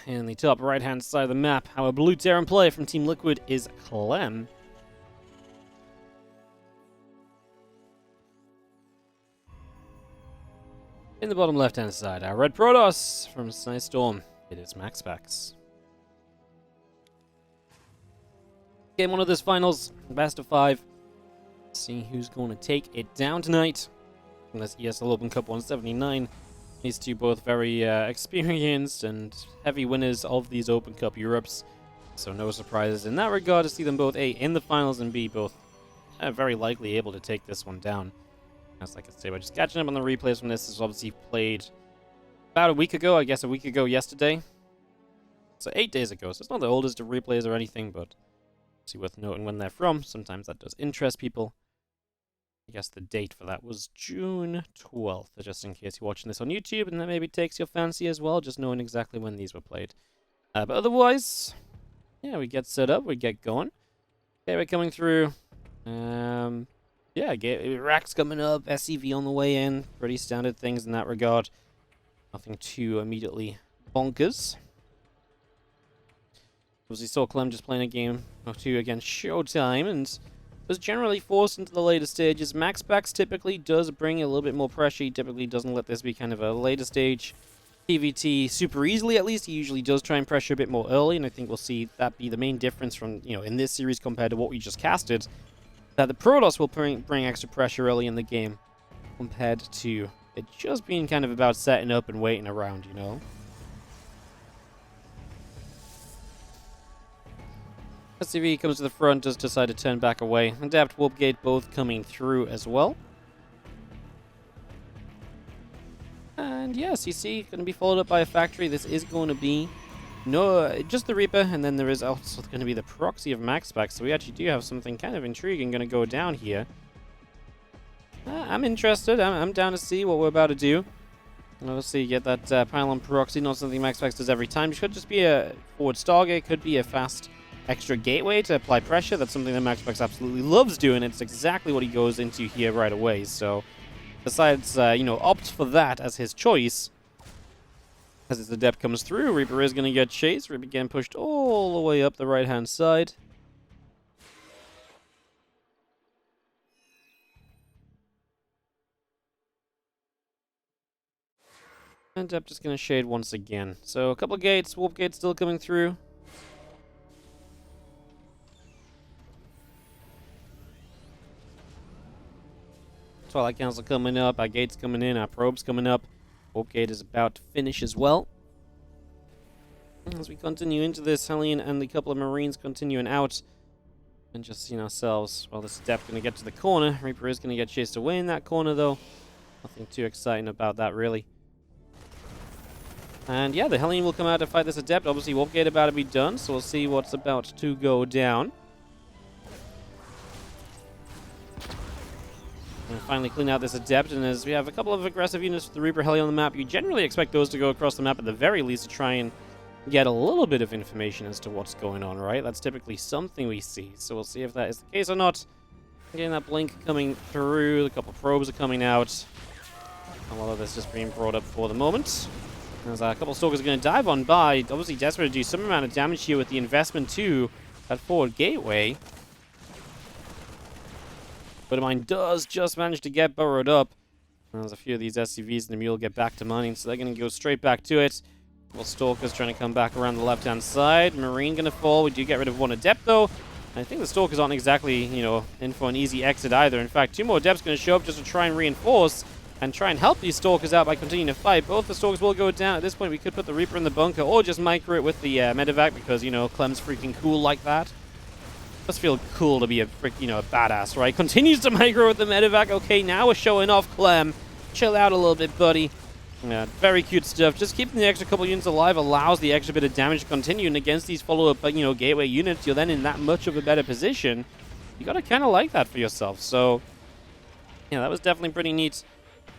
In the top right-hand side of the map, our blue Terran player from Team Liquid is Clem. In the bottom left-hand side, our red Protoss from Snowstorm, it is MaxPax. Game 1 of this finals, best of 5. See who's going to take it down tonight. From this ESL Open Cup 179. These two both very experienced and heavy winners of these Open Cup Europes. So no surprises in that regard to see them both A, in the finals, and B, both very likely able to take this one down. As like I say, we're just catching up on the replays from this. This was obviously played about a week ago, I guess a week ago yesterday. So 8 days ago, so it's not the oldest of replays or anything, but it's worth noting when they're from. Sometimes that does interest people. I guess the date for that was June 12th, just in case you're watching this on YouTube, and that maybe takes your fancy as well, just knowing exactly when these were played. But otherwise, yeah, we get set up, we get going. Okay, we're coming through. Yeah, racks coming up, SCV on the way in. Pretty standard things in that regard. Nothing too immediately bonkers. Obviously saw Clem just playing a game or two against Showtime, and was generally forced into the later stages. MaxPax typically does bring a little bit more pressure. He typically doesn't let this be kind of a later stage TvT super easily, at least. He usually does try and pressure a bit more early, and I think we'll see that be the main difference from, in this series compared to what we just casted. That the Protoss will bring extra pressure early in the game compared to it just being kind of about setting up and waiting around, SCV comes to the front, does decide to turn back away. Adapt, Warpgate both coming through as well. And yeah, CC going to be followed up by a factory. This is going to be just the Reaper, and then there is also going to be the proxy of MaxPax. So we actually do have something kind of intriguing going to go down here. I'm interested. I'm down to see what we're about to do. And obviously, get that pylon proxy, not something MaxPax does every time. It could just be a forward Stargate, could be a fast extra gateway to apply pressure. That's something that MaxPax absolutely loves doing. It's exactly what he goes into here right away. So, besides, opt for that as his choice. As his Adept comes through, Reaper is going to get chased. Reaper getting pushed all the way up the right-hand side. And Adept just going to shade once again. So, a couple of gates. Warp gate still coming through. Twilight Council coming up, our gate's coming in, our probe's coming up. Warp gate is about to finish as well. As we continue into this, Hellion and the couple of Marines continuing out. And just seeing ourselves, well, this Adept going to get to the corner. Reaper is going to get chased away in that corner, though. Nothing too exciting about that, really. And yeah, the Hellion will come out to fight this Adept. Obviously, Warp gate about to be done, so we'll see what's about to go down. And finally clean out this Adept, and as we have a couple of aggressive units with the Reaper Heli on the map, you generally expect those to go across the map at the very least to try and get a little bit of information as to what's going on, right? That's typically something we see, so we'll see if that is the case or not. Getting that blink coming through, a couple of probes are coming out. A lot of this just being brought up for the moment. As a couple of Stalkers are going to dive on by, obviously desperate to do some amount of damage here with the investment to that forward gateway. But mine does just manage to get burrowed up. There's a few of these SCVs and the Mule get back to mining, so they're going to go straight back to it. Well, Stalker's trying to come back around the left-hand side. Marine going to fall. We do get rid of one Adept, though. I think the Stalkers aren't exactly, in for an easy exit either. In fact, 2 more Adepts going to show up just to try and reinforce and try and help these Stalkers out by continuing to fight. Both the Stalkers will go down. At this point, we could put the Reaper in the bunker or just micro it with the medevac because, Clem's freaking cool like that. Must feel cool to be a badass, right? Continues to micro with the medevac. Okay, now we're showing off Clem. Chill out a little bit, buddy. Yeah, very cute stuff. Just keeping the extra couple units alive allows the extra bit of damage to continue, and against these follow-up, gateway units, you're then in that much of a better position. You gotta kind of like that for yourself. So, yeah, that was definitely pretty neat.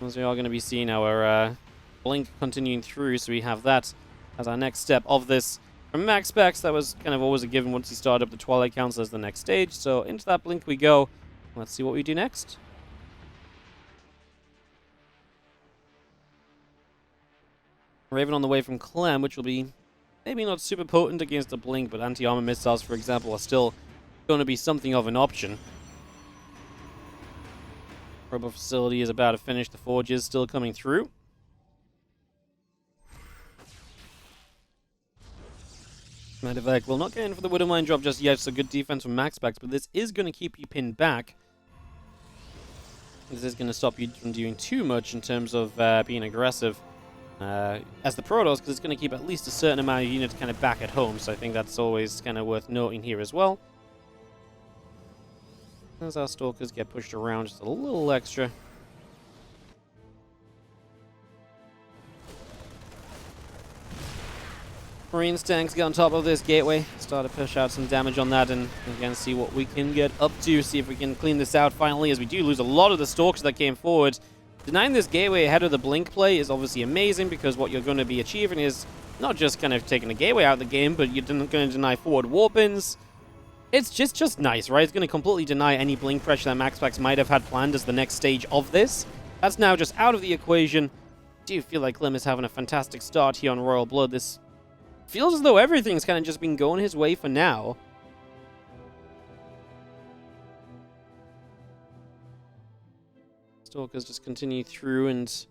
As we are going to be seeing our blink continuing through, so we have that as our next step of this. From MaxPax, that was kind of always a given once he started up the Twilight Council as the next stage. So into that blink we go. Let's see what we do next. Raven on the way from Clem, which will be maybe not super potent against the Blink, but anti-armor missiles, for example, are still going to be something of an option. Robo facility is about to finish. The Forge is still coming through. Medevac will not get in for the Widow Mine drop just yet, so good defense from MaxPax, but this is going to keep you pinned back. This is going to stop you from doing too much in terms of being aggressive as the Protoss, because it's going to keep at least a certain amount of units kind of back at home, so I think that's always kind of worth noting here as well. As our Stalkers get pushed around just a little extra. Marines tanks get on top of this gateway, start to push out some damage on that, and again see what we can get up to, see if we can clean this out finally, as we do lose a lot of the Stalkers that came forward. Denying this gateway ahead of the Blink play is obviously amazing, because what you're going to be achieving is not just kind of taking the gateway out of the game, but you're going to deny forward warpins. It's just nice, right? It's going to completely deny any Blink pressure that MaxPax might have had planned as the next stage of this. That's now just out of the equation. I do feel like Clem is having a fantastic start here on Royal Blood. This feels as though everything's kind of just been going his way for now. Stalkers just continue through, and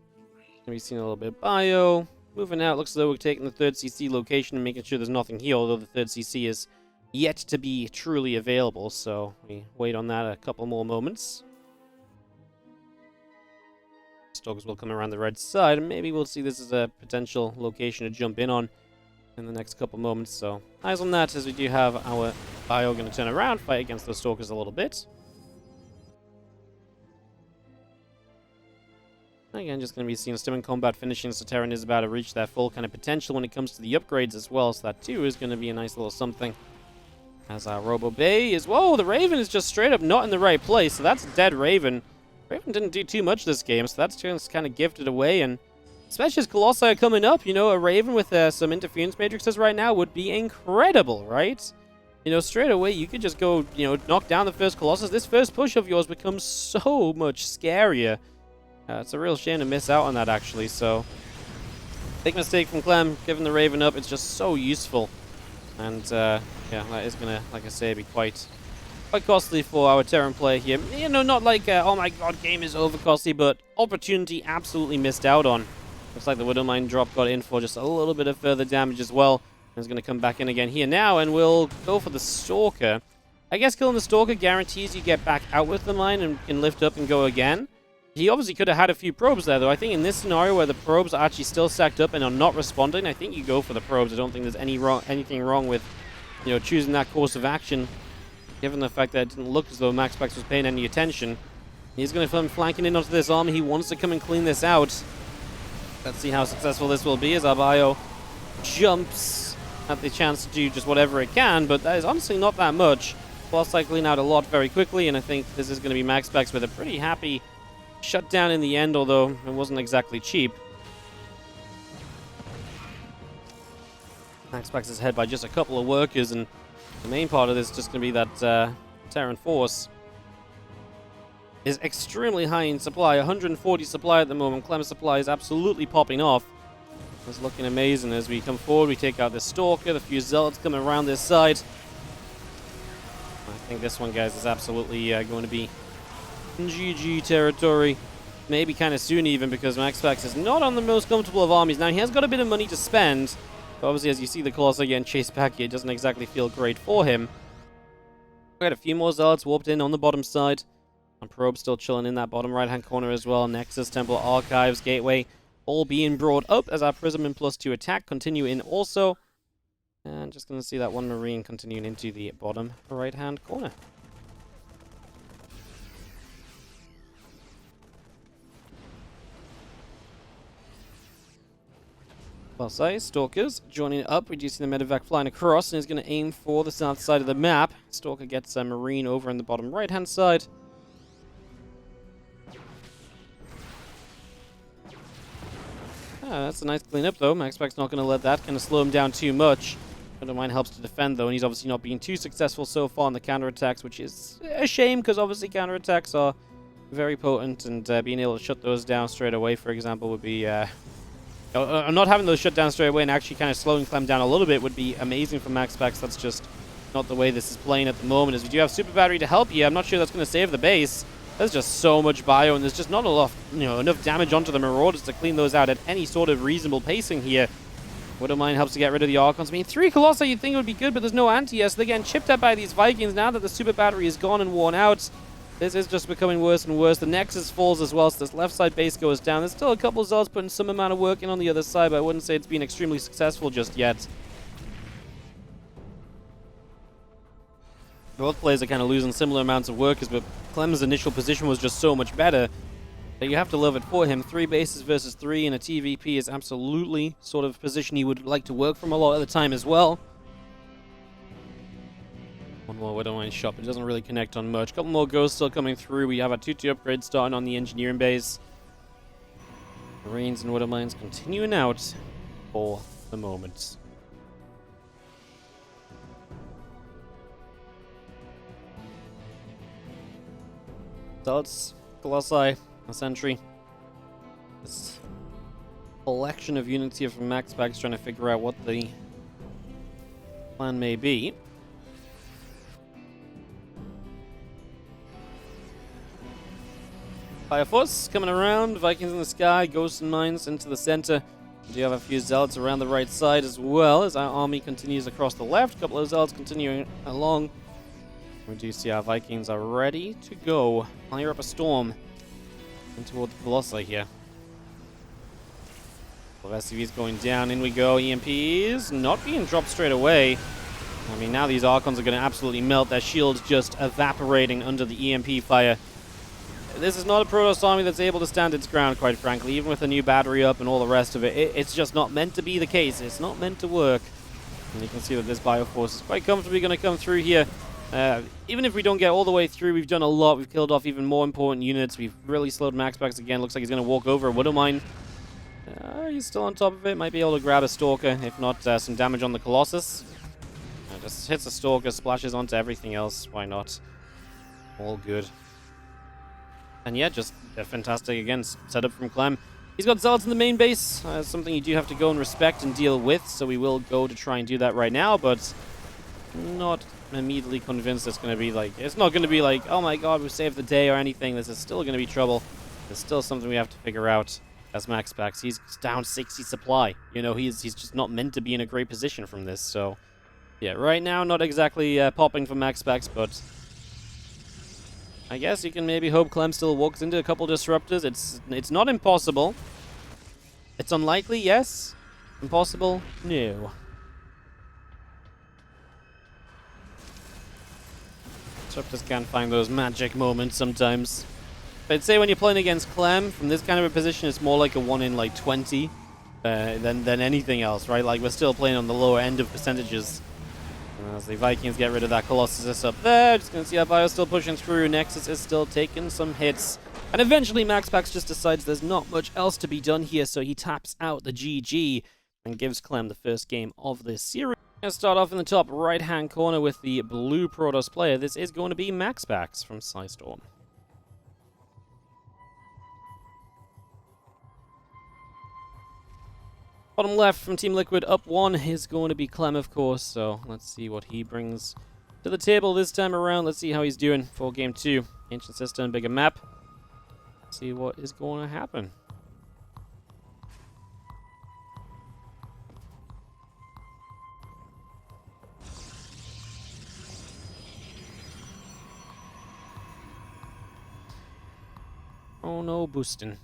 we've seen a little bit of bio. Moving out, looks as though we're taking the 3rd CC location and making sure there's nothing here, although the 3rd CC is yet to be truly available, so we wait on that a couple more moments. Stalkers will come around the red side, and maybe we'll see this as a potential location to jump in on in the next couple moments, so eyes on that, as we do have our bio going to turn around, fight against those Stalkers a little bit. Again, just going to be seeing Stim in combat finishing, so Terran is about to reach their full kind of potential when it comes to the upgrades as well, so that too is going to be a nice little something. As our Robo Bay is... Whoa, the Raven is just straight up not in the right place, so that's a dead Raven. Raven didn't do too much this game, so that's just kind of gifted away, and especially as Colossi are coming up, you know, a Raven with some interference matrices right now would be incredible, right? You know, straight away, you could just go, you know, knock down the first Colossus. This first push of yours becomes so much scarier. It's a real shame to miss out on that, actually, so... Big mistake from Clem, giving the Raven up. It's just so useful. And, yeah, that is going to, like I say, be quite costly for our Terran player here. You know, not like, oh my god, game is over costly, but opportunity absolutely missed out on. Looks like the Widow Mine drop got in for just a little bit of further damage as well. It's going to come back in again here now, and we'll go for the Stalker. I guess killing the Stalker guarantees you get back out with the mine and can lift up and go again. He obviously could have had a few probes there, though. I think in this scenario where the probes are actually still stacked up and are not responding, I think you go for the probes. I don't think there's anything wrong with, you know, choosing that course of action, given the fact that it didn't look as though MaxPax was paying any attention. He's going to come flanking in onto this army. He wants to come and clean this out. Let's see how successful this will be as our bio jumps at the chance to do just whatever it can, but that is honestly not that much. While cycling out a lot very quickly, and I think this is going to be MaxPax with a pretty happy shutdown in the end, although it wasn't exactly cheap. MaxPax is ahead by just a couple of workers, and the main part of this is just going to be that Terran force is extremely high in supply. 140 supply at the moment. Clem's supply is absolutely popping off. It's looking amazing as we come forward. We take out the Stalker, the few Zealots coming around this side. I think this one, guys, is absolutely going to be GG territory. Maybe kind of soon even, because MaxPax is not on the most comfortable of armies. Now, he has got a bit of money to spend. But obviously, as you see the Colossi getting chased back here, it doesn't exactly feel great for him. We got a few more Zealots warped in on the bottom side. And Probe still chilling in that bottom right-hand corner as well. Nexus, Temple, Archives, Gateway, all being brought up as our Prism and +2 attack continue in also. And just going to see that one Marine continuing into the bottom right-hand corner. Colossi, Stalkers joining up. We do see the Medevac flying across and is going to aim for the south side of the map. Stalker gets a Marine over on the bottom right-hand side. That's a nice cleanup, though. MaxPax not going to let that kind of slow him down too much. Widow Mine helps to defend, though, and he's obviously not being too successful so far on the counterattacks, which is a shame, because obviously counterattacks are very potent, and being able to shut those down straight away, for example, would be Not having those shut down straight away and actually kind of slowing Clem down a little bit would be amazing for MaxPax. That's just not the way this is playing at the moment, as we do have Super Battery to help you. I'm not sure that's going to save the base. There's just so much bio, and there's just not enough damage onto the Marauders to clean those out at any sort of reasonable pacing here. Widowmine helps to get rid of the Archons. I mean, 3 Colossi you'd think would be good, but there's no anti-air, so they're getting chipped at by these Vikings. Now that the Super Battery is gone and worn out, this is just becoming worse and worse. The Nexus falls as well, so this left side base goes down. There's still a couple of Zealots putting some amount of work in on the other side, but I wouldn't say it's been extremely successful just yet. Both players are kind of losing similar amounts of workers, but Clem's initial position was just so much better that you have to love it for him. 3 bases versus 3 in a TvP is absolutely sort of position he would like to work from a lot of the time as well. One more Widowmine shot, but it doesn't really connect on much. Couple more ghosts still coming through. We have a 2-2 upgrade starting on the engineering base. Marines and Widowmines continuing out for the moment. Zealots, Colossi, a sentry. This collection of units here from MaxPax trying to figure out what the plan may be. Fire Force coming around, Vikings in the sky, Ghosts and Mines into the center. We do have a few Zealots around the right side as well as our army continues across the left. A couple of Zealots continuing along. We do see our Vikings are ready to go. Fire up a storm in toward the Colossi here. Well, SCV's going down. In we go. EMPs not being dropped straight away. I mean, now these Archons are going to absolutely melt. Their shields just evaporating under the EMP fire. This is not a Protoss army that's able to stand its ground, quite frankly. Even with a new battery up and all the rest of it, it's just not meant to be the case. It's not meant to work. And you can see that this Bioforce is quite comfortably going to come through here. Even if we don't get all the way through, we've done a lot. We've killed off even more important units. We've really slowed MaxPax again. Looks like he's going to walk over a Widowmine. He's still on top of it. Might be able to grab a Stalker, if not some damage on the Colossus. Just hits a Stalker, splashes onto everything else. Why not? All good. And yeah, just a fantastic, again, setup from Clem. He's got Zealots in the main base. Something you do have to go and respect and deal with. So we will go to try and do that right now, but not immediately convinced it's going to be like, it's not going to be like, oh my god, we saved the day or anything. This is still going to be trouble. There's still something we have to figure out as MaxPax. He's down 60 supply. You know, he's just not meant to be in a great position from this. So yeah, right now, not exactly popping for MaxPax, but I guess you can maybe hope Clem still walks into a couple disruptors. It's not impossible. It's unlikely, yes. Impossible, no. Disruptors can find those magic moments sometimes. But I'd say when you're playing against Clem, from this kind of a position, it's more like a 1 in like 20 than anything else, right? Like, we're still playing on the lower end of percentages. As the Vikings get rid of that Colossus up there, just going to see our Bio still pushing through. Nexus is still taking some hits. And eventually MaxPax just decides there's not much else to be done here, so he taps out the GG and gives Clem the first game of this series. Going to start off in the top right-hand corner with the blue Protoss player. This is going to be MaxPax from Psystorm. Bottom left from Team Liquid, up 1 is going to be Clem, of course, so let's see what he brings to the table this time around. Let's see how he's doing for Game 2. Ancient System, bigger map. Let's see what is going to happen. Oh no, boosting.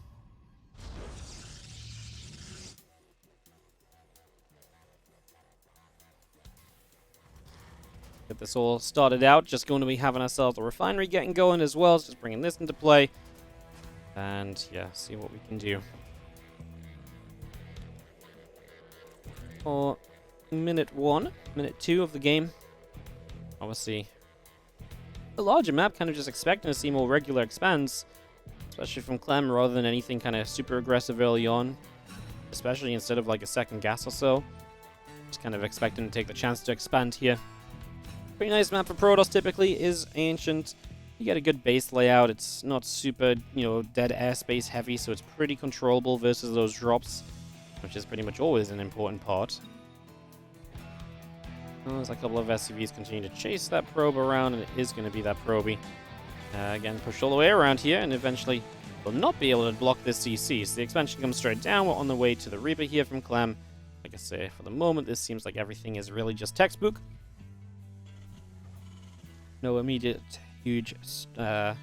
Get this all started out. Just going to be having ourselves a refinery getting going as well. So just bringing this into play. And yeah, see what we can do. For minute 1, minute 2 of the game. Obviously, a larger map, kind of just expecting to see more regular expands. Especially from Clem, rather than anything kind of super aggressive early on. Especially instead of like a second gas or so. Just kind of expecting to take the chance to expand here. Pretty nice map for Protoss typically is Ancient. You get a good base layout. It's not super, dead airspace heavy, so it's pretty controllable versus those drops. which is pretty much always an important part. There's a couple of SCVs continue to chase that probe around, and it is going to be that probey. Again, pushed all the way around here, and eventually will not be able to block this CC. So the expansion comes straight down. We're on the way to the Reaper here from Clem. Like I say, for the moment, this seems like everything is really just textbook. No immediate huge, kind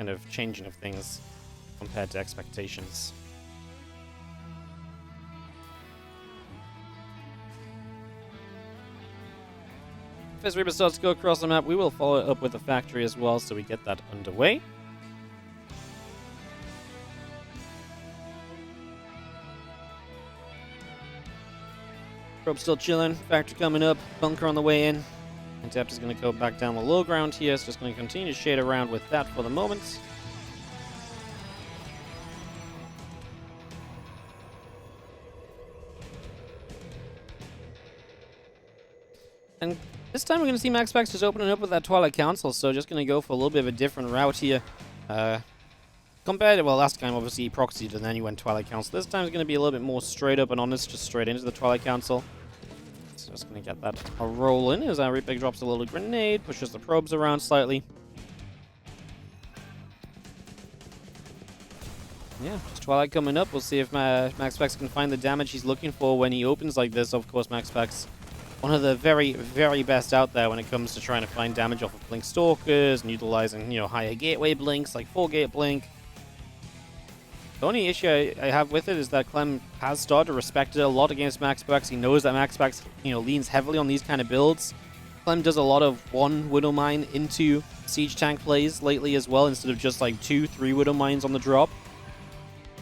of changing of things compared to expectations. As Reaper starts to go across the map, we will follow it up with the factory as well, so we get that underway. Probe still chilling, factory coming up, bunker on the way in. Adept is going to go back down the low ground here, so just going to continue to shade around with that for the moment. And this time we're going to see MaxPax just opening up with that Twilight Council, so just going to go for a little bit of a different route here. Compared to, well, last time obviously he proxied and then you went Twilight Council. This time it's going to be a little bit more straight up and honest, just straight into the Twilight Council. So just going to get that a roll in as our Reaper drops a little grenade, pushes the probes around slightly. Yeah, just Twilight coming up. We'll see if MaxPax can find the damage he's looking for when he opens like this. Of course, MaxPax, one of the very, very best out there when it comes to trying to find damage off of Blink Stalkers and utilizing, higher gateway blinks like 4-gate blink. The only issue I have with it is that Clem has started to respect it a lot against MaxPax. He knows that MaxPax, leans heavily on these kind of builds. Clem does a lot of 1 Widow Mine into Siege Tank plays lately as well, instead of just like 2-3 Widow Mines on the drop.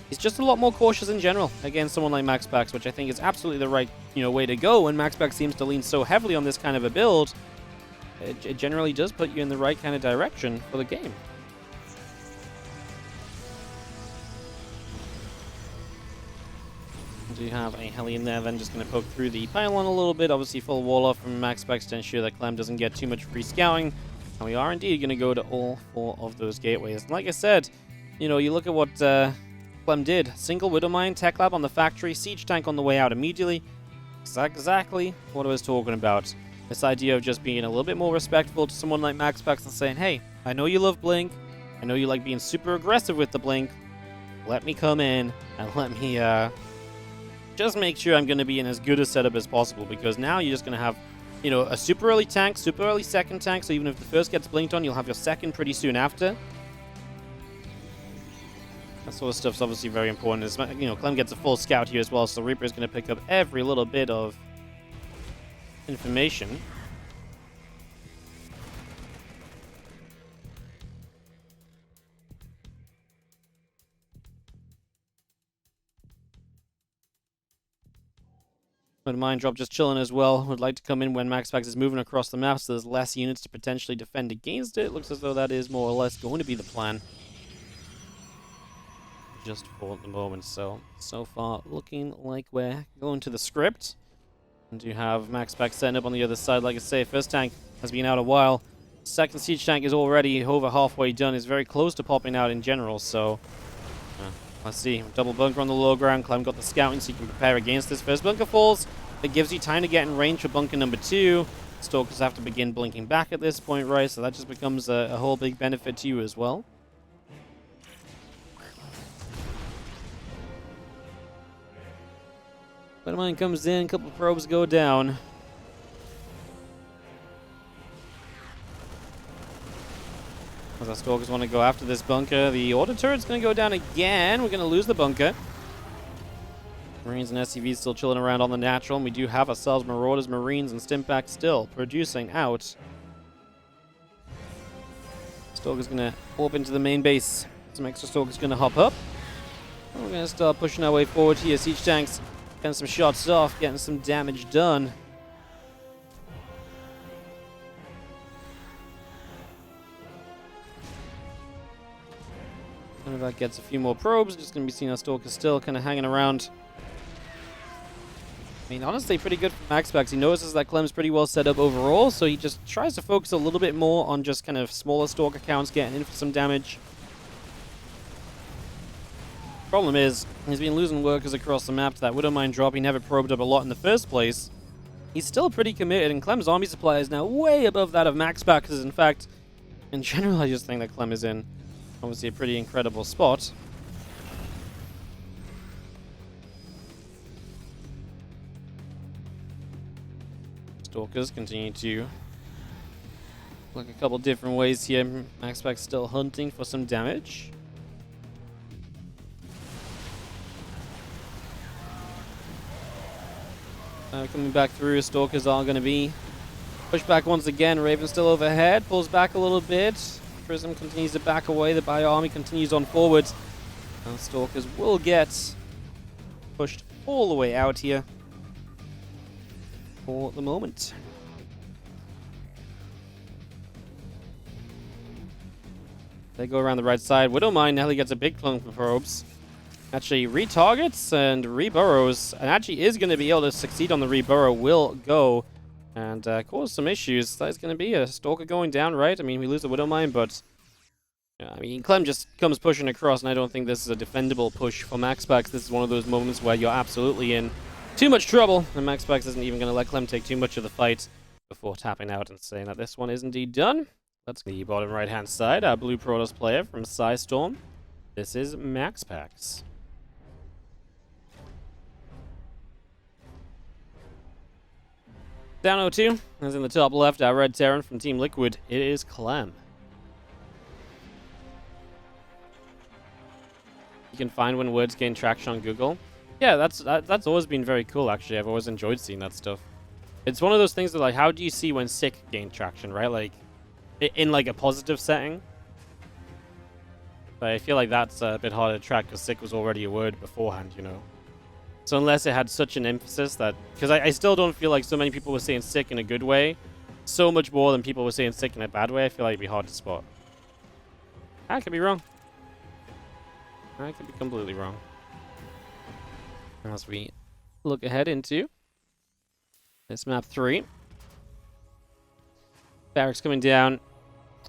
He's just a lot more cautious in general against someone like MaxPax, which I think is absolutely the right, way to go. When MaxPax seems to lean so heavily on this kind of a build, it generally does put you in the right kind of direction for the game. We do have a Hellion there, then just going to poke through the pylon a little bit. Obviously, full wall off from MaxPax to ensure that Clem doesn't get too much free scouting. And we are indeed going to go to all 4 of those gateways. And like I said, you look at what Clem did. Single Widow Mine, Tech Lab on the factory, Siege Tank on the way out immediately. Exactly what I was talking about. This idea of just being a little bit more respectful to someone like MaxPax and saying, hey, I know you love Blink. I know you like being super aggressive with the Blink. Let me come in and let me just make sure I'm going to be in as good a setup as possible, because now you're just going to have, a super early tank, super early second tank, so even if the first gets blinked on, you'll have your second pretty soon after. That sort of stuff's obviously very important. Clem gets a full scout here as well, so Reaper is going to pick up every little bit of information. But Mine Drop just chilling as well. Would like to come in when MaxPax is moving across the map, so there's less units to potentially defend against it. Looks as though that is more or less going to be the plan. Just for the moment, so far looking like we're going to the script. And do have MaxPax setting up on the other side. Like I say, first tank has been out a while. Second Siege Tank is already over halfway done. Is very close to popping out in general, so let's see. Double bunker on the low ground. Clem got the scouting so you can prepare against this. First bunker falls. It gives you time to get in range for bunker number 2. Stalkers have to begin blinking back at this point, right? So that just becomes a whole big benefit to you as well. But Mine comes in, a couple of probes go down. As our Stalkers want to go after this bunker, the Auto Turret's going to go down again. We're going to lose the bunker. Marines and SCVs still chilling around on the natural, and we do have ourselves Marauders, Marines, and Stimpack still producing out. Stalker's going to warp into the main base. Some extra Stalker's going to hop up. And we're going to start pushing our way forward here. Siege Tanks getting some shots off, getting some damage done. And if that gets a few more probes, just going to be seeing our Stalkers still kind of hanging around. I mean, honestly, pretty good for MaxPax. He notices that Clem's pretty well set up overall, so he just tries to focus a little bit more on just kind of smaller Stalker counts, getting in for some damage. Problem is, he's been losing workers across the map to that Widowmine drop. He never probed up a lot in the first place. He's still pretty committed, and Clem's army supply is now way above that of MaxPax's. In fact, in general, I just think that Clem is in, obviously, a pretty incredible spot. Stalkers continue to look a couple different ways here. MaxPax still hunting for some damage. Coming back through, Stalkers are going to be pushed back once again. Raven still overhead, pulls back a little bit. Prism continues to back away. The Bio army continues on forward. Now Stalkers will get pushed all the way out here for the moment. They go around the right side. Widowmine nearly gets a big clunk of probes. Actually retargets and reburrows, and actually is going to be able to succeed on the reburrow. Will go and cause some issues. That is going to be a Stalker going down, right? I mean, we lose the Widowmine, but I mean, Clem just comes pushing across, and I don't think this is a defendable push for MaxPax. This is one of those moments where you're absolutely in too much trouble, and MaxPax isn't even going to let Clem take too much of the fight before tapping out and saying that this one is indeed done. Let's the bottom right-hand side. Our blue Protoss player from Storm. This is MaxPax. Down 0-2, as in the top left, our red Terran from Team Liquid. It is Clem. You can find when words gain traction on Google. Yeah, that's always been very cool, actually. I've always enjoyed seeing that stuff. It's one of those things that, like, how do you see when sick gain traction, right? Like, in, like, a positive setting. But I feel like that's a bit harder to track because sick was already a word beforehand, you know? So unless it had such an emphasis that... Because I still don't feel like so many people were saying sick in a good way. So much more than people were saying sick in a bad way. I feel like it'd be hard to spot. I could be wrong. I could be completely wrong. As we look ahead into this map 3. Barracks coming down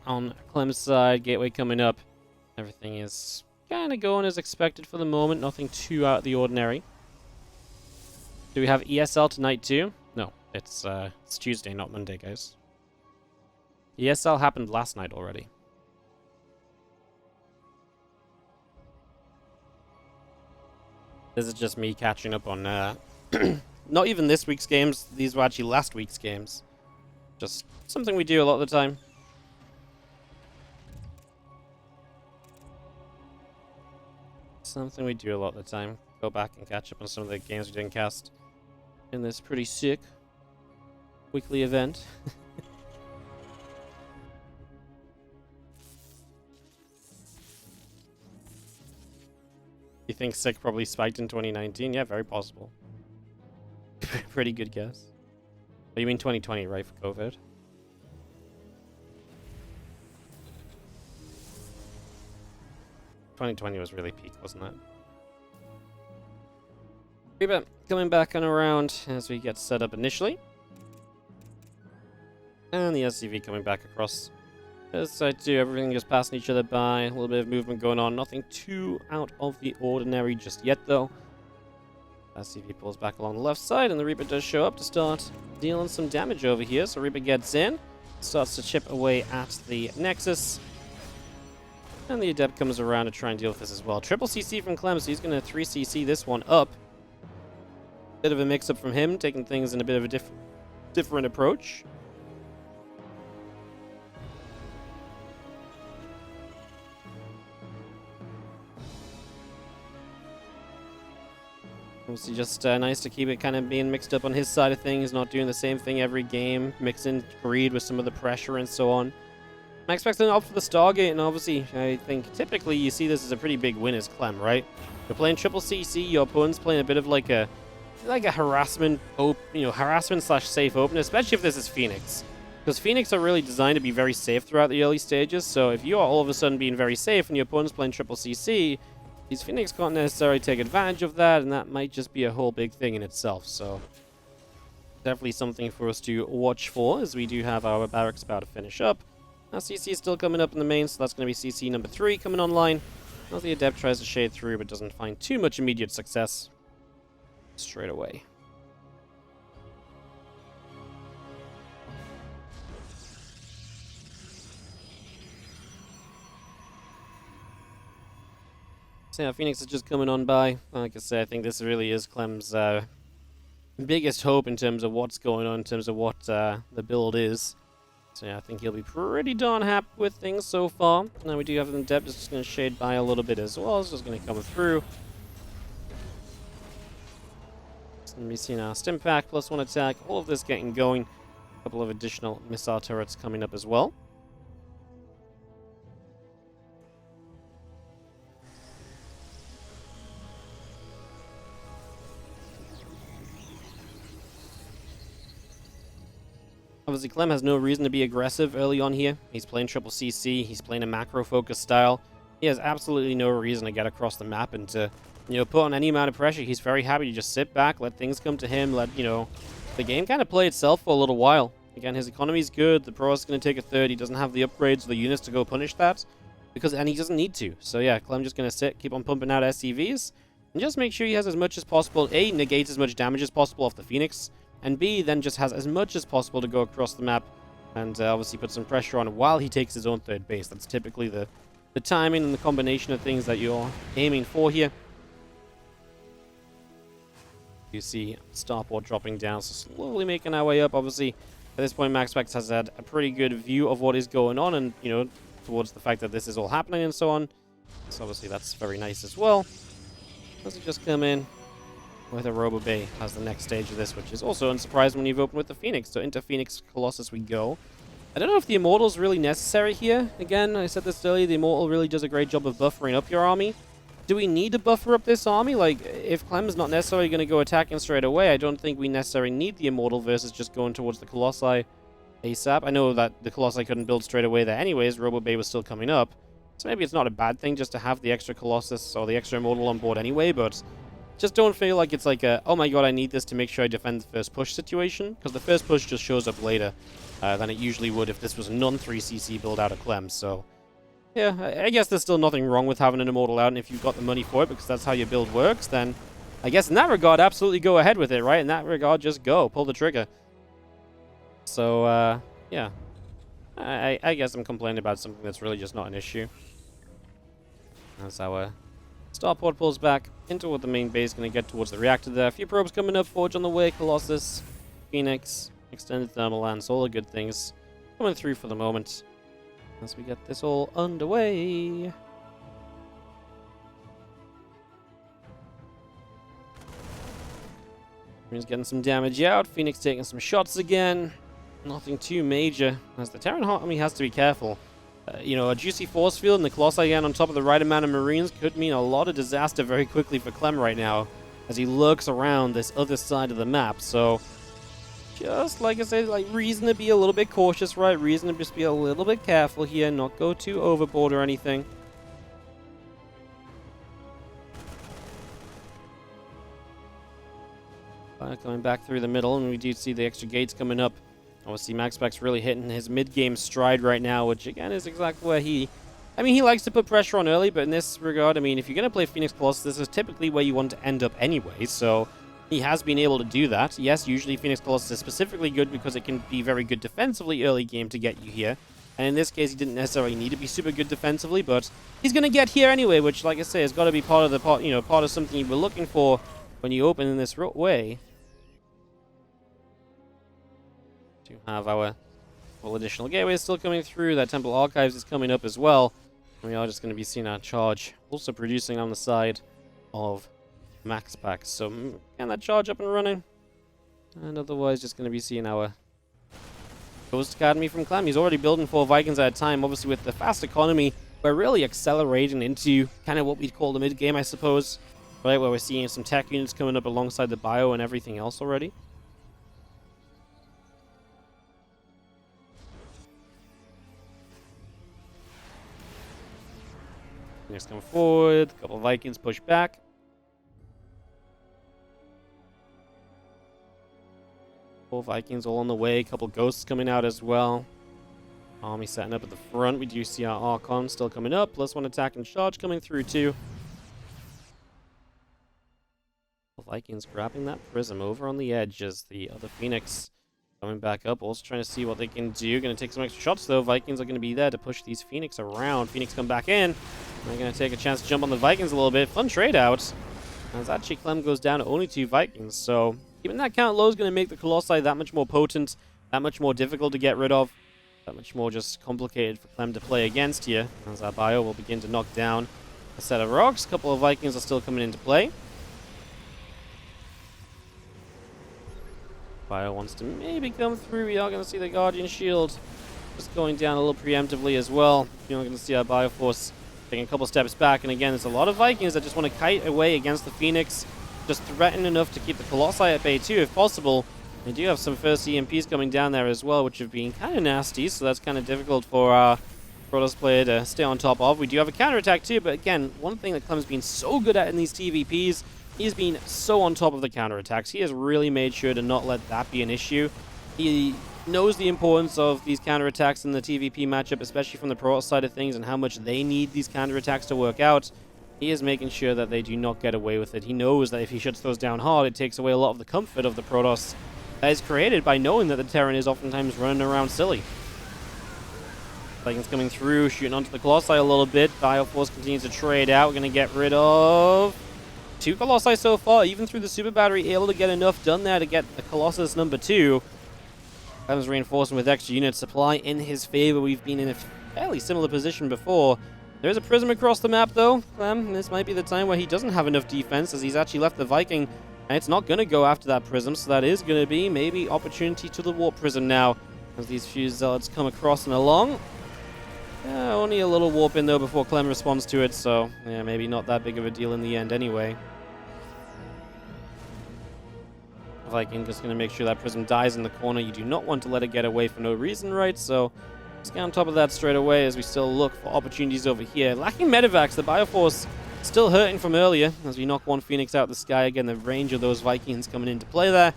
on Clem's side. Gateway coming up. Everything is kind of going as expected for the moment. Nothing too out of the ordinary. Do we have ESL tonight too? No, it's Tuesday, not Monday, guys. ESL happened last night already. This is just me catching up on not even this week's games. These were actually last week's games. Just something we do a lot of the time. Something we do a lot of the time. Go back and catch up on some of the games we didn't cast in this pretty sick weekly event. You think sick probably spiked in 2019? Yeah, very possible. Pretty good guess. Oh, you mean 2020, right, for COVID? '20 was really peak, wasn't it? Reaper coming back and around as we get set up initially. And the SCV coming back across this side too. Everything just passing each other by. A little bit of movement going on. Nothing too out of the ordinary just yet, though. SCV pulls back along the left side, and the Reaper does show up to start dealing some damage over here. So Reaper gets in, starts to chip away at the Nexus. And the Adept comes around to try and deal with this as well. Triple CC from Clem, so he's going to 3CC this one up. Bit of a mix-up from him, taking things in a bit of a different approach. Obviously just nice to keep it kind of being mixed up on his side of things, not doing the same thing every game, mixing greed with some of the pressure and so on. MaxPax then opt for the Stargate, and obviously I think typically you see this as a pretty big win as Clem, right? You're playing triple CC, your opponent's playing a bit of like a harassment, harassment / safe open, especially if this is Phoenix. Because Phoenix are really designed to be very safe throughout the early stages, so if you are all of a sudden being very safe and your opponent's playing triple CC, these Phoenix can't necessarily take advantage of that, and that might just be a whole big thing in itself, so definitely something for us to watch for, as we do have our barracks about to finish up. Now CC is still coming up in the main, so that's going to be CC number 3 coming online. As the Adept tries to shade through, but doesn't find too much immediate success straight away. So yeah, Phoenix is just coming on by. Like I say, I think this really is Clem's biggest hope in terms of what's going on, in terms of what the build is. So yeah, I think he'll be pretty darn happy with things so far. Now we do have an Adept just going to shade by a little bit as well. It's just going to come through. It's going to be seeing our Stim Pack, +1 attack, all of this getting going. A couple of additional missile turrets coming up as well. Obviously, Clem has no reason to be aggressive early on here. He's playing triple CC. He's playing a macro-focused style. He has absolutely no reason to get across the map and to, put on any amount of pressure. He's very happy to just sit back, let things come to him, let, the game kind of play itself for a little while. Again, his economy's good. The Pro is going to take a third. He doesn't have the upgrades or the units to go punish that, and he doesn't need to. So yeah, Clem just going to sit, keep on pumping out SCVs, and just make sure he has as much as possible. A, negates as much damage as possible off the Phoenix, and B, then just has as much as possible to go across the map and obviously put some pressure on while he takes his own third base. That's typically the timing and the combination of things that you're aiming for here. You see Starport dropping down, so slowly making our way up. Obviously, at this point, MaxPax has had a pretty good view of what is going on and, towards the fact that this is all happening and so on. So obviously that's very nice as well. Does it just come in with a Robo Bay as the next stage of this, which is also unsurprising when you've opened with the Phoenix. So into Phoenix Colossus we go. I don't know if the Immortal is really necessary here. Again, I said this earlier, the Immortal really does a great job of buffering up your army. Do we need to buffer up this army? Like, if Clem's not necessarily going to go attacking straight away, I don't think we necessarily need the Immortal versus just going towards the Colossi ASAP. I know that the Colossi couldn't build straight away there anyways. Robo Bay was still coming up. So maybe it's not a bad thing just to have the extra Colossus or the extra Immortal on board anyway, but just don't feel like it's like a, oh my god, I need this to make sure I defend the first push situation, because the first push just shows up later than it usually would if this was a non-3CC build out of Clem. So yeah, I guess there's still nothing wrong with having an Immortal out, and if you've got the money for it, because that's how your build works, then I guess in that regard, absolutely go ahead with it, right? In that regard, just go. Pull the trigger. So, yeah. I guess I'm complaining about something that's really just not an issue. That's our Starport pulls back into what the main base, going to get towards the reactor there. A few probes coming up, Forge on the way, Colossus, Phoenix, Extended Thermal Lance, all the good things coming through for the moment as we get this all underway. He's getting some damage out, Phoenix taking some shots again. Nothing too major, as the Terran army has to be careful. A juicy force field and the Colossi again on top of the right amount of Marines could mean a lot of disaster very quickly for Clem right now, as he lurks around this other side of the map. So, just like I said, like, reason to be a little bit cautious, right? Reason to just be a little bit careful here, not go too overboard or anything. Going back through the middle, and we do see the extra gates coming up. Obviously, MaxPax really hitting his mid-game stride right now, which, again, is exactly where he likes to put pressure on early, but in this regard, if you're going to play Phoenix Colossus, this is typically where you want to end up anyway, so he has been able to do that. Yes, usually Phoenix Colossus is specifically good because it can be very good defensively early game to get you here, and in this case, he didn't necessarily need to be super good defensively, but he's going to get here anyway, which, like I say, has got to be part of part of something you were looking for when you open in this way. To have our additional gateways still coming through. That Temple Archives is coming up as well. And we are just going to be seeing our charge also producing on the side of MaxPax. So, can that charge up and running? And otherwise, just going to be seeing our Ghost Academy from Clem. He's already building 4 Vikings at a time. Obviously, with the fast economy, we're really accelerating into kind of what we'd call the mid-game, I suppose. Right, where we're seeing some tech units coming up alongside the bio and everything else already. Next come forward, a couple of Vikings push back. Full Vikings all on the way, a couple ghosts coming out as well. Army setting up at the front. We do see our Archon still coming up. +1 attack and charge coming through too. The Vikings grabbing that prism over on the edge as the other Phoenix coming back up. Also trying to see what they can do. Going to take some extra shots though. Vikings are going to be there to push these Phoenix around. Phoenix come back in. They're going to take a chance to jump on the Vikings a little bit. Fun trade out. As actually Clem goes down to only 2 Vikings. So keeping that count low is going to make the Colossi that much more potent, that much more difficult to get rid of. That much more just complicated for Clem to play against here, as our bio will begin to knock down a set of rocks. A couple of Vikings are still coming into play. Bio wants to maybe come through. We are going to see the Guardian Shield just going down a little preemptively as well. You're going to see our Bio Force taking a couple steps back. And again, there's a lot of Vikings that just want to kite away against the Phoenix, just threaten enough to keep the Colossi at bay too, if possible. They do have some first EMPs coming down there as well, which have been kind of nasty, so that's kind of difficult for our Protoss player to stay on top of. We do have a counterattack too, but again, one thing that Clem's been so good at in these TVPs, he's been so on top of the counterattacks. He has really made sure to not let that be an issue. He knows the importance of these counterattacks in the TVP matchup, especially from the Protoss side of things, and how much they need these counterattacks to work out. He is making sure that they do not get away with it. He knows that if he shuts those down hard, it takes away a lot of the comfort of the Protoss that is created by knowing that the Terran is oftentimes running around silly. Vikings coming through, shooting onto the Colossi a little bit. Bioforce continues to trade out. We're going to get rid of 2 Colossi so far. Even through the Super Battery, able to get enough done there to get the Colossus number 2. Clem's reinforcing with extra unit supply in his favor. We've been in a fairly similar position before. There's a prism across the map though. Clem, this might be the time where he doesn't have enough defense, as he's actually left the Viking. And it's not going to go after that prism, so that is going to be maybe opportunity to the warp prism now, as these few zealots come across and along. Only a little warp in though before Clem responds to it, so yeah, maybe not that big of a deal in the end anyway. Viking just going to make sure that prism dies in the corner. You do not want to let it get away for no reason, right? So let's get on top of that straight away as we still look for opportunities over here. Lacking medevacs, the Bioforce still hurting from earlier as we knock one Phoenix out of the sky. Again, the range of those Vikings coming into play there.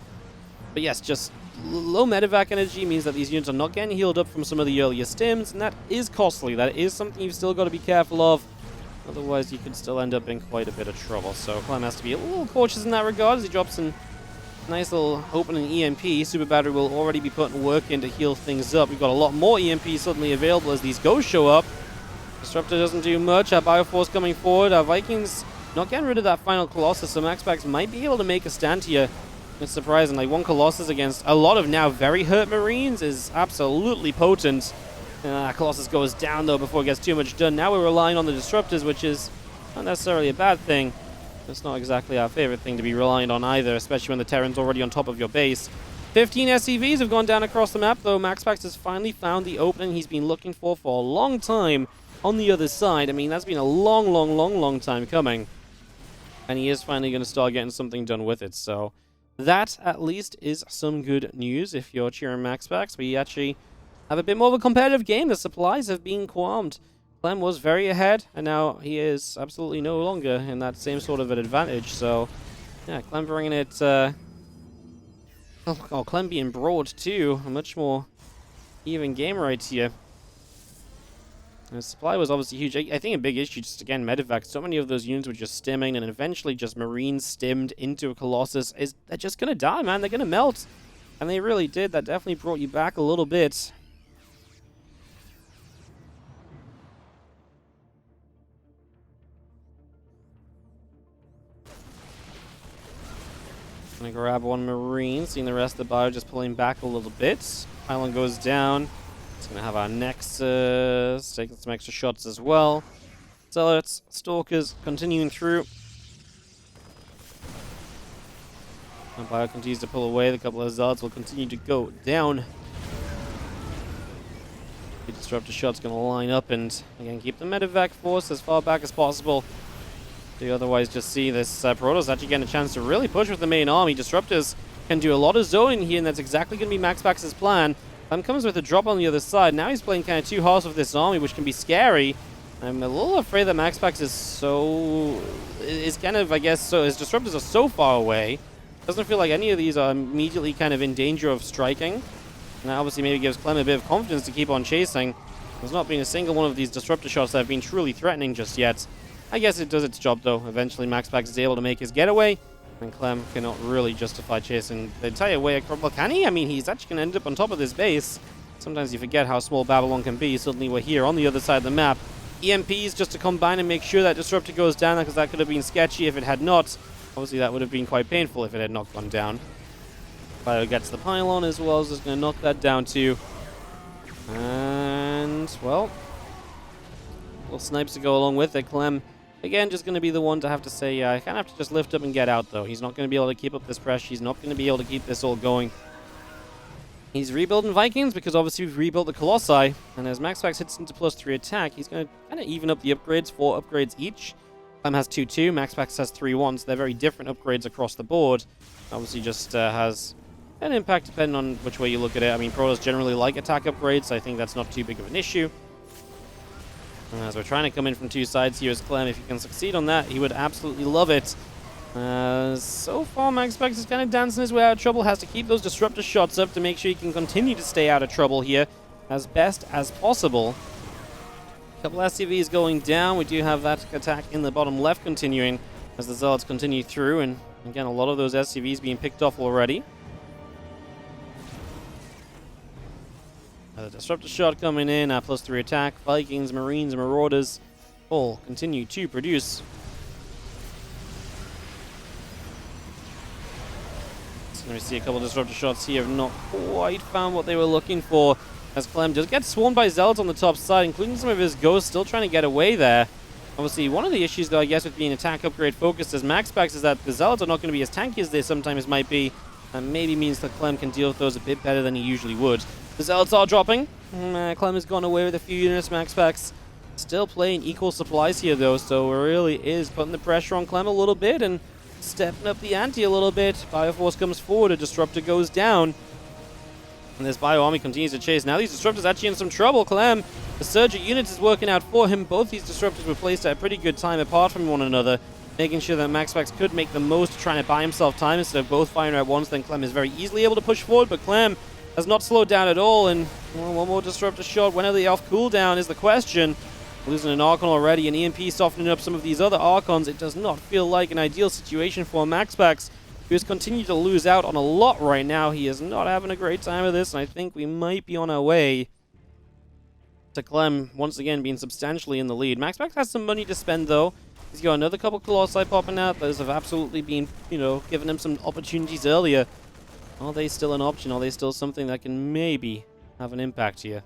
But yes, just low medevac energy means that these units are not getting healed up from some of the earlier stims, and that is costly. That is something you've still got to be careful of. Otherwise, you could still end up in quite a bit of trouble. So Clem has to be a little cautious in that regard as he drops in nice little opening EMP. Super Battery will already be putting work in to heal things up. We've got a lot more EMPs suddenly available as these ghosts show up. Disruptor doesn't do much. Our Bioforce coming forward. Our Vikings not getting rid of that final Colossus, so MaxPax might be able to make a stand here. It's surprising. Like, one Colossus against a lot of now very hurt Marines is absolutely potent. Colossus goes down, though, before it gets too much done. Now we're relying on the Disruptors, which is not necessarily a bad thing. It's not exactly our favorite thing to be relying on either, especially when the Terran's already on top of your base. 15 SCVs have gone down across the map, though. MaxPax has finally found the opening he's been looking for a long time on the other side. I mean, that's been a long time coming. And he is finally going to start getting something done with it. So that, at least, is some good news if you're cheering MaxPax. We actually have a bit more of a competitive game. The supplies have been qualmed. Clem was very ahead, and now he is absolutely no longer in that same sort of an advantage. So, yeah, Clem bringing it... Clem being broad, too. A much more even game right here. The supply was obviously huge. I think a big issue, just again, medevac. So many of those units were just stimming, and eventually just Marines stimmed into a Colossus. They're just going to die, man. They're going to melt. And they really did. That definitely brought you back a little bit. Gonna grab one Marine, seeing the rest of the bio just pulling back a little bit. Island goes down. It's gonna have our Nexus, taking some extra shots as well. Zealots, Stalkers continuing through. And bio continues to pull away. The couple of Zealots will continue to go down. The Disruptor shot's gonna line up and again keep the medevac force as far back as possible. You otherwise just see this Protoss actually getting a chance to really push with the main army. Disruptors can do a lot of zoning here, and that's exactly going to be MaxPax's plan. Comes with a drop on the other side. Now he's playing kind of too harsh with this army, which can be scary. I'm a little afraid that MaxPax is kind of, I guess, so his Disruptors are so far away. Doesn't feel like any of these are immediately kind of in danger of striking. And that obviously maybe gives Clem a bit of confidence to keep on chasing. There's not been a single one of these disruptor shots that have been truly threatening just yet. I guess it does its job though. Eventually MaxPax is able to make his getaway, and Clem cannot really justify chasing the entire way across. Well, can he? I mean, he's actually going to end up on top of this base. Sometimes you forget how small Babylon can be. Suddenly we're here on the other side of the map. EMPs just to combine and make sure that disruptor goes down, because that could have been sketchy if it had not. Obviously that would have been quite painful if it had not gone down. Bio gets the pylon as well, so just going to knock that down too. And, well, little snipes to go along with it. Clem, again, just going to be the one to have to say, I kind of have to just lift up and get out, though. He's not going to be able to keep up this pressure. He's not going to be able to keep this all going. He's rebuilding Vikings because obviously we've rebuilt the Colossi. And as MaxPax hits into +3 attack, he's going to kind of even up the upgrades, 4 upgrades each. Clem has 2-2, MaxPax has 3-1, so they're very different upgrades across the board. Obviously just has an impact depending on which way you look at it. I mean, Protoss generally like attack upgrades, so I think that's not too big of an issue. And as we're trying to come in from 2 sides here as Clem, if he can succeed on that, he would absolutely love it. So far, MaxPax is kind of dancing his way out of trouble, has to keep those disruptor shots up to make sure he can continue to stay out of trouble here as best as possible. A couple SCVs going down. We do have that attack in the bottom left continuing as the Zealots continue through, and again, a lot of those SCVs being picked off already. The disruptor shot coming in, +3 attack. Vikings, Marines, Marauders all continue to produce. So we see a couple of disruptor shots here, have not quite found what they were looking for, as Clem does get swarmed by Zealots on the top side, including some of his ghosts still trying to get away there. Obviously, one of the issues, though, I guess, with being attack upgrade focused as MaxPax is that the Zealots are not going to be as tanky as they sometimes might be, and maybe means that Clem can deal with those a bit better than he usually would. The Zealots are dropping. Clem has gone away with a few units. MaxPax still playing equal supplies here, though, so it really is putting the pressure on Clem a little bit and stepping up the ante a little bit. Bioforce comes forward, a disruptor goes down, and this Bio army continues to chase. Now these disruptors actually in some trouble. Clem, the surge of units is working out for him. Both these disruptors were placed at a pretty good time apart from one another, making sure that MaxPax could make the most of trying to buy himself time instead of both firing at once. Then Clem is very easily able to push forward, but Clem has not slowed down at all, and well, one more disruptor shot. When are they off cooldown is the question. Losing an Archon already, and EMP softening up some of these other Archons. It does not feel like an ideal situation for MaxPax, who has continued to lose out on a lot right now. He is not having a great time with this, and I think we might be on our way to Clem once again being substantially in the lead. MaxPax has some money to spend, though. He's got another couple Colossi popping out. Those have absolutely been, given him some opportunities earlier. Are they still an option? Are they still something that can maybe have an impact here?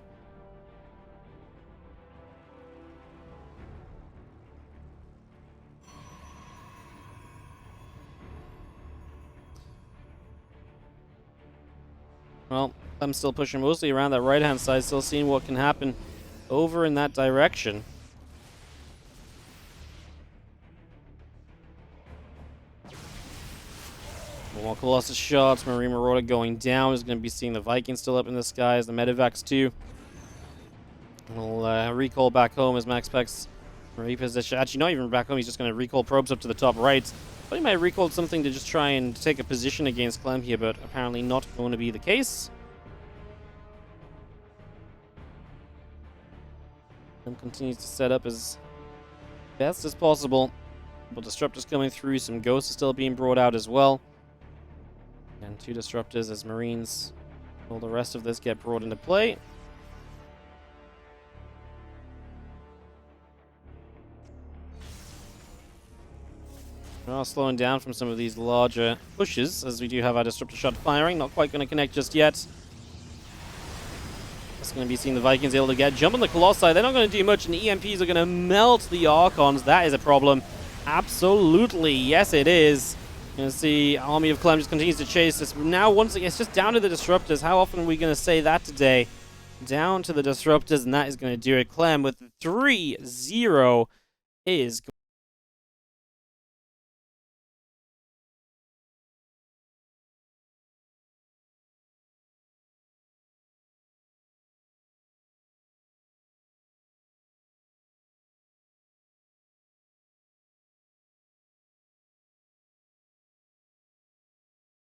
Well, I'm still pushing mostly around that right-hand side, still seeing what can happen over in that direction. More Colossus shots. Marine Marauder going down. Is going to be seeing the Vikings still up in the skies. The Medivacs too. We'll recall back home as MaxPax reposition. Actually, not even back home. He's just going to recall probes up to the top right. But he might have recalled something to just try and take a position against Clem here, but apparently not going to be the case. Clem continues to set up as best as possible. But disruptors coming through. Some ghosts are still being brought out as well. And 2 disruptors as Marines. All the rest of this get brought into play. We are slowing down from some of these larger pushes, as we do have our disruptor shot firing. Not quite going to connect just yet. Just going to be seeing the Vikings able to get jump on the Colossi. They're not going to do much, and the EMPs are going to melt the Archons. That is a problem. Absolutely, yes it is. You can see Army of Clem just continues to chase this. Now, once again, it's just down to the disruptors. How often are we going to say that today? Down to the disruptors, and that is going to do it. Clem with 3-0 is